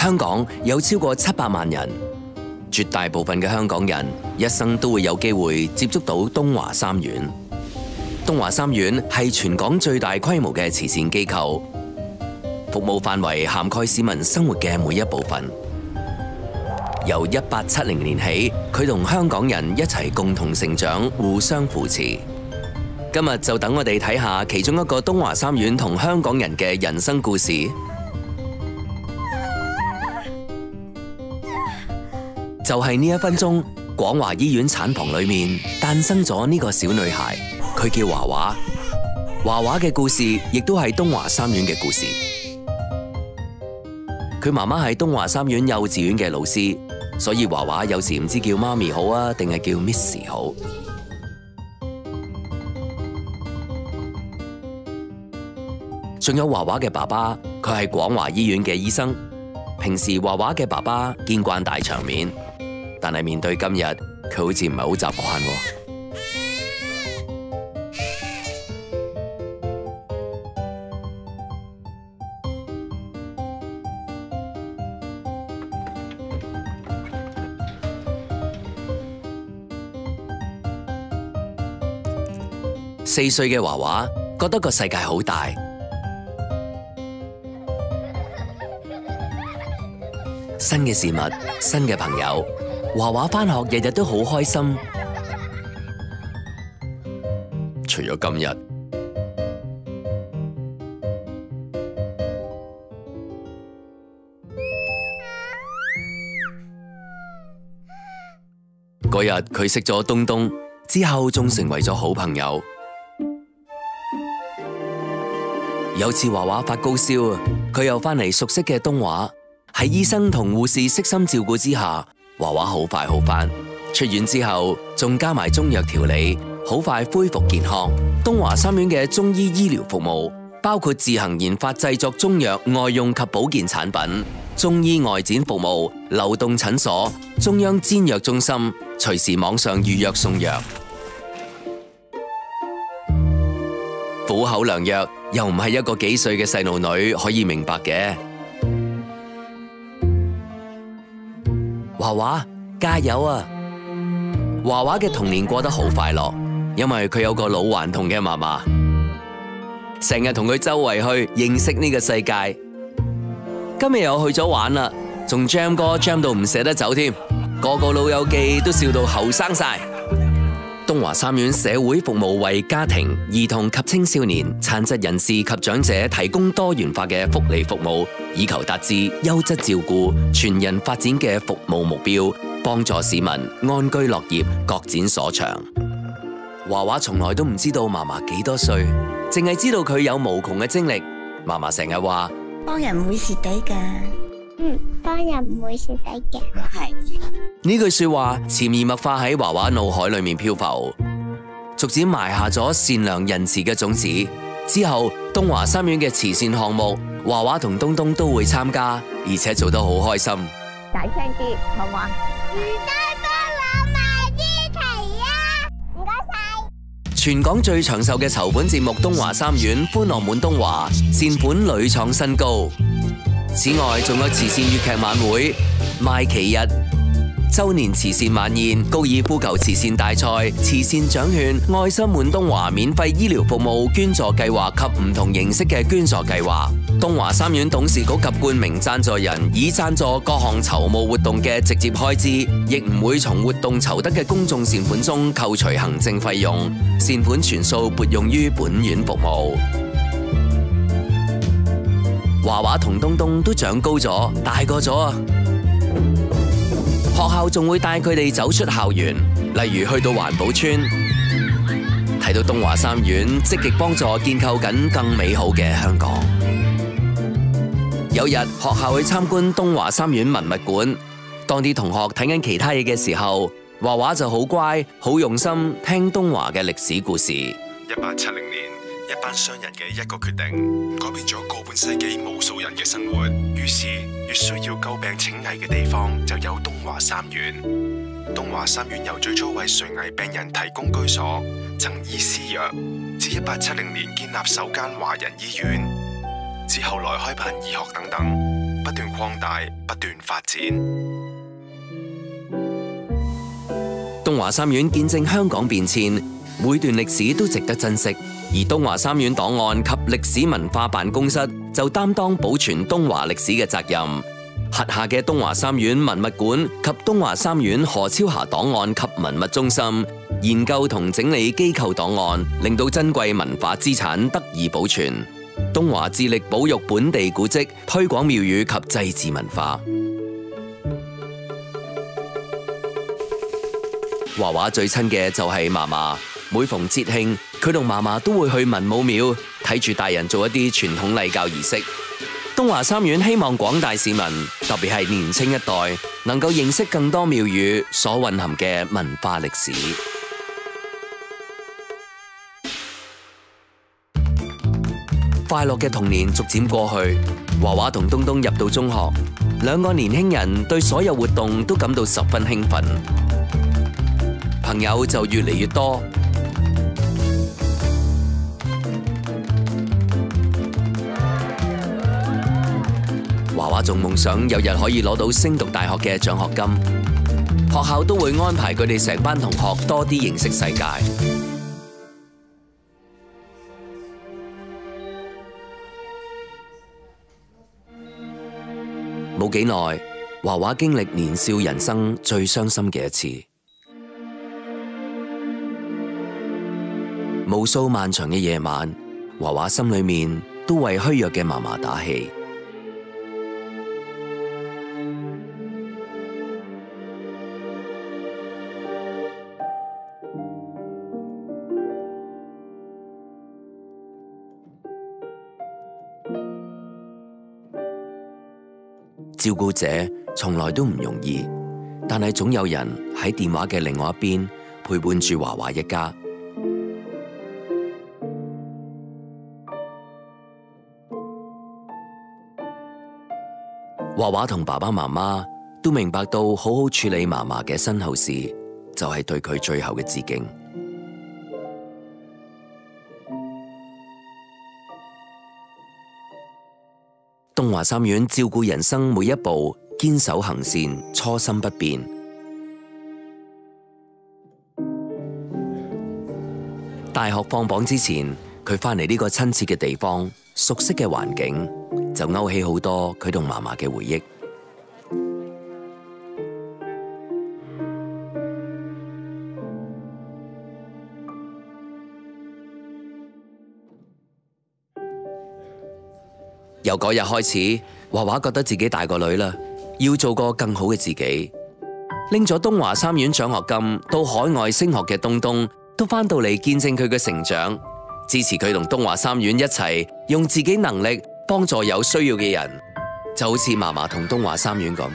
香港有超過700萬人，絕大部分嘅香港人一生都會有機會接觸到東華三院。東華三院係全港最大規模嘅慈善機構，服務範圍涵蓋市民生活嘅每一部分。由1870年起，佢同香港人一齊共同成長，互相扶持。今日就等我哋睇下其中一個東華三院同香港人嘅人生故事。就係呢1分鐘，廣華醫院產房裏面誕生咗呢個小女孩，佢叫華華。華華嘅故事亦都係東華三院嘅故事。佢媽媽係東華三院幼稚園嘅老師，所以華華有時唔知叫媽咪好啊，定係叫 Miss 好。仲有華華嘅爸爸，佢係廣華醫院嘅醫生。平時華華嘅爸爸見慣大場面，但係面對今日，佢好似唔係好習慣喎。4歲嘅華華覺得個世界好大。新嘅事物，新嘅朋友，華華返學日日都好開心。除咗今日，嗰日佢識咗東東，之後仲成為咗好朋友。有次華華發高燒，佢又返嚟熟悉嘅東華。喺醫生同護士悉心照顧之下，華華好快好返。出院之後，仲加埋中藥調理，好快恢復健康。東華三院嘅中醫醫療服務包括自行研發製作中藥外用及保健產品、中醫外展服務、流動診所、中央煎藥中心，隨時網上預約送藥。苦口良藥又唔係一個幾歲嘅細路女可以明白嘅。華華加油啊！華華嘅童年過得好快樂，因為佢有個老頑童嘅媽媽，成日同佢周圍去認識呢個世界。今日又去咗玩啦，仲 jam 歌 jam 到唔捨得走添，個個老友記都笑到後生晒。東華三院社會服務為家庭、兒童及青少年、殘疾人士及長者提供多元化嘅福利服務，以求達至優質照顧、全人發展嘅服務目標，幫助市民安居樂業，各展所長。華華從來都唔知道嫲嫲幾多歲，淨係知道佢有無窮嘅精力。嫲嫲成日話：幫人唔會蝕底㗎。幫人唔會蝕底嘅。係呢句說話潛移默化喺華華腦海裏面漂浮，逐漸埋下咗善良仁慈嘅種子。之後東華三院嘅慈善項目，華華同東東都會參加，而且做得好開心。大聲啲，好嘛？唔該幫我買支旗啊！唔該晒。全港最長壽嘅籌款節目《東華三院歡樂滿東華》，善款屢創新高。此外，仲有慈善粵劇晚會、賣旗日、周年慈善晚宴、高爾夫球慈善大賽、慈善獎券、愛心滿東華免費醫療服務捐助計劃及唔同形式嘅捐助計劃。東華三院董事局及冠名贊助人以贊助各項籌募活動嘅直接開支，亦唔會從活動籌得嘅公眾善款中扣除行政費用，善款全數撥用於本院服務。華華同東東都長高咗，大個咗啊！學校仲會帶佢哋走出校園，例如去到環保村，睇到東華三院積極幫助建構緊更美好嘅香港。有日學校去參觀東華三院文物館，當啲同學睇緊其他嘢嘅時候，華華就好乖，好用心聽東華嘅歷史故事。1870年，一班商人嘅一個決定，改變咗個半世紀無數人嘅生活。於是，越需要救病請危嘅地方，就有東華三院。東華三院由最初為垂危病人提供居所、贈醫施藥，至1870年建立首間華人醫院，之後來開辦醫學等等。不斷擴大、不斷發展。東華三院見證香港變遷，每段歷史都值得珍惜。而東華三院檔案及歷史文化辦公室就擔當保存東華歷史嘅責任。轄下嘅東華三院文物館及東華三院何超霞檔案及文物中心，研究同整理機構檔案，令到珍貴文化資產得以保存。東華致力保育本地古蹟，推廣廟宇及祭祀文化。華華最親嘅就係嫲嫲，每逢節慶，佢同嫲嫲都會去文武廟睇住大人做一啲傳統禮教儀式。東華三院希望廣大市民，特別係年青一代，能夠認識更多廟宇所蘊含嘅文化歷史。快樂嘅童年逐漸過去，華華同東東入到中學，兩個年輕人對所有活動都感到十分興奮，朋友就越嚟越多。華華仲夢想有日可以攞到升讀大學嘅獎學金，學校都會安排佢哋成班同學多啲認識世界。冇幾耐，華華經歷年少人生最傷心嘅一次。無數漫長嘅夜晚，華華心裏面都為虛弱嘅嫲嫲打氣。照顧者從來都唔容易，但係總有人喺電話嘅另外一邊陪伴住華華一家。華華同爸爸媽媽都明白到好好處理嫲嫲嘅身後事，就係對佢最後嘅致敬。東華三院照顧人生每一步，堅守行善，初心不變。大學放榜之前，佢返嚟呢個親切嘅地方，熟悉嘅環境，就勾起好多佢同嫲嫲嘅回憶。由嗰日開始，華華覺得自己大個女啦，要做個更好嘅自己。拎咗東華三院獎學金到海外升學嘅東東，都返到嚟見證佢嘅成長，支持佢同東華三院一齊用自己能力幫助有需要嘅人，就好似嫲嫲同東華三院咁。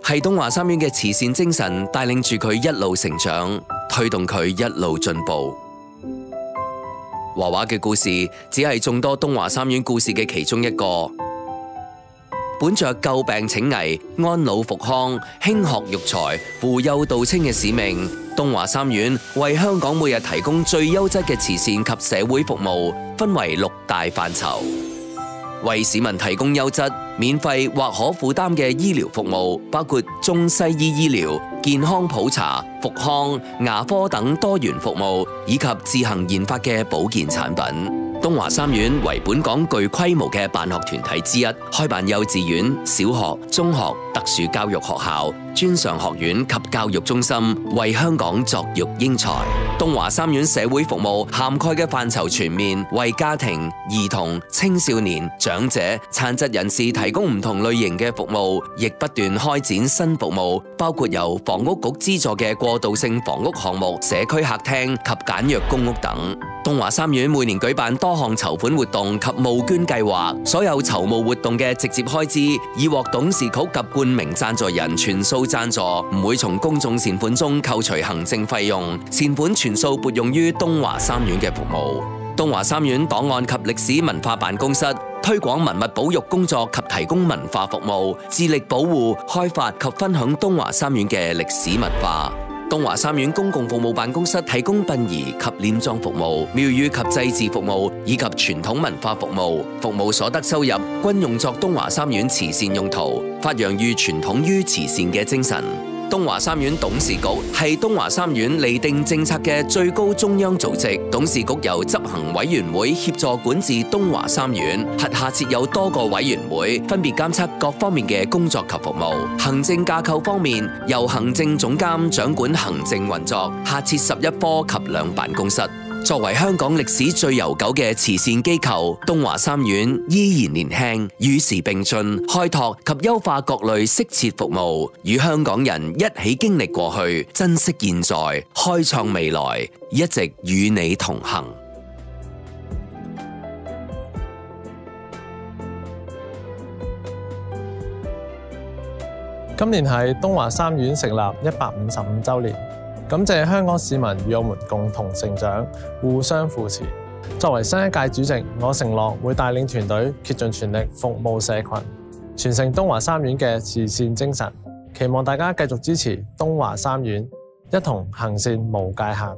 係東華三院嘅慈善精神帶領住佢一路成長，推動佢一路進步。華華嘅故事只係眾多東華三院故事嘅其中一個。本着救病請危、安老復康、興學育才、扶幼導青嘅使命，東華三院為香港每日提供最優質嘅慈善及社會服務，分為6大範疇，為市民提供優質、免費或可負擔嘅醫療服務，包括中西醫醫療、健康普查、復康、牙科等多元服務，以及自行研發嘅保健產品。東華三院為本港具規模嘅辦學團體之一，開辦幼稚園、小學、中學、特殊教育學校、專上學院及教育中心，為香港作育英才。東華三院社會服務涵蓋嘅範疇全面，為家庭、兒童、青少年、長者、殘疾人士提供唔同類型嘅服務，亦不斷開展新服務，包括由房屋局資助嘅過渡性房屋項目、社區客廳及簡約公屋等。東華三院每年舉辦多項籌款活動及募捐計劃，所有籌募活動嘅直接開支已獲董事局及冠名贊助人全數贊助，唔會從公眾善款中扣除行政費用，善款全數撥用於東華三院嘅服務。東華三院檔案及歷史文化辦公室推廣文物保育工作及提供文化服務，致力保護、開發及分享東華三院嘅歷史文化。東華三院公共服務辦公室提供殯儀及殮葬服務、廟宇及祭祀服務以及傳統文化服務。服務所得收入均用作東華三院慈善用途，發揚於傳統於慈善嘅精神。東華三院董事局係東華三院釐定政策嘅最高中央組織，董事局由執行委員會協助管治東華三院，轄下設有多個委員會，分別監測各方面嘅工作及服務。行政架構方面，由行政總監掌管行政運作，下設11科及2辦公室。作為香港歷史最悠久嘅慈善機構，東華三院依然年輕，與時並進，開拓及優化各類適切服務，與香港人一起經歷過去，珍惜現在，開創未來，一直與你同行。今年係東華三院成立155週年。感謝香港市民與我們共同成長，互相扶持。作為新一屆主席，我承諾會帶領團隊竭盡全力服務社群，傳承東華三院嘅慈善精神。期望大家繼續支持東華三院，一同行善無界限。